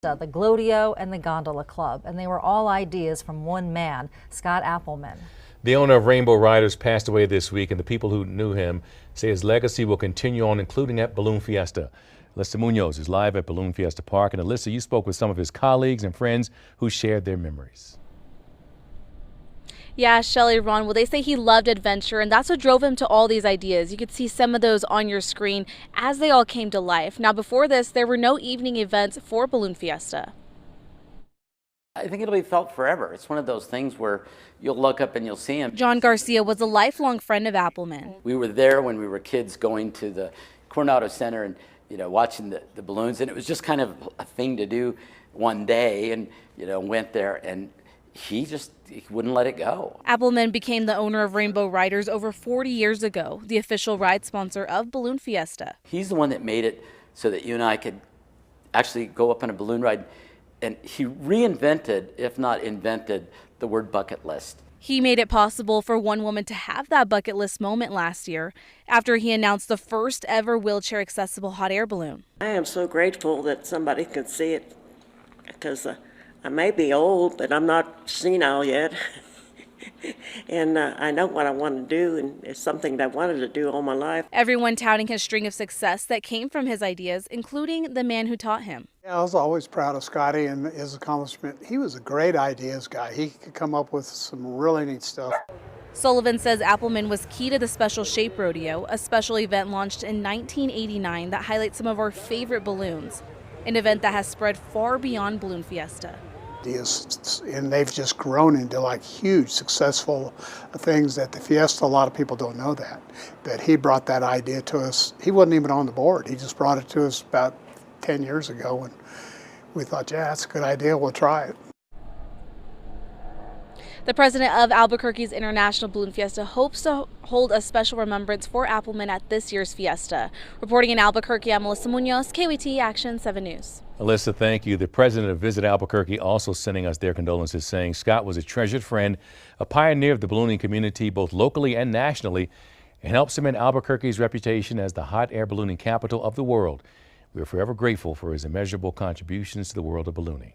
the Glodio, and the Gondola Club, and they were all ideas from one man, Scott Appleman. The owner of Rainbow Riders passed away this week, and the people who knew him say his legacy will continue on, including at Balloon Fiesta. Alyssa Munoz is live at Balloon Fiesta Park. And Alyssa, you spoke with some of his colleagues and friends who shared their memories. Yeah, Shelly, Ron, well, they say he loved adventure, and that's what drove him to all these ideas. You could see some of those on your screen as they all came to life. Now, before this, there were no evening events for Balloon Fiesta. I think it'll be felt forever. It's one of those things where you'll look up and you'll see him. John Garcia was a lifelong friend of Appleman. We were there when we were kids going to the Coronado Center and, watching the balloons. And it was just kind of a thing to do one day, and, went there, and he wouldn't let it go. Appleman became the owner of Rainbow Riders over 40 years ago, the official ride sponsor of Balloon Fiesta. He's the one that made it so that you and I could actually go up on a balloon ride. And he reinvented, if not invented, the word bucket list. He made it possible for one woman to have that bucket list moment last year after he announced the first ever wheelchair accessible hot air balloon. I am so grateful that somebody can see it, because I may be old, but I'm not senile yet. And I know what I want to do, and it's something that I wanted to do all my life. Everyone touting his string of success that came from his ideas, including the man who taught him. Yeah, I was always proud of Scotty and his accomplishment. He was a great ideas guy. He could come up with some really neat stuff. Sullivan says Appleman was key to the Special Shape Rodeo, a special event launched in 1989 that highlights some of our favorite balloons, an event that has spread far beyond Balloon Fiesta. And they've just grown into like huge successful things at the Fiesta. A lot of people don't know that he brought that idea to us. He wasn't even on the board. He just brought it to us about 10 years ago, and we thought, yeah, that's a good idea, we'll try it. The president of Albuquerque's International Balloon Fiesta hopes to hold a special remembrance for Appleman at this year's fiesta. Reporting in Albuquerque, I'm Alyssa Munoz, KWT Action 7 News. Alyssa, thank you. The president of Visit Albuquerque also sending us their condolences, saying Scott was a treasured friend, a pioneer of the ballooning community, both locally and nationally, and helped cement Albuquerque's reputation as the hot air ballooning capital of the world. We are forever grateful for his immeasurable contributions to the world of ballooning.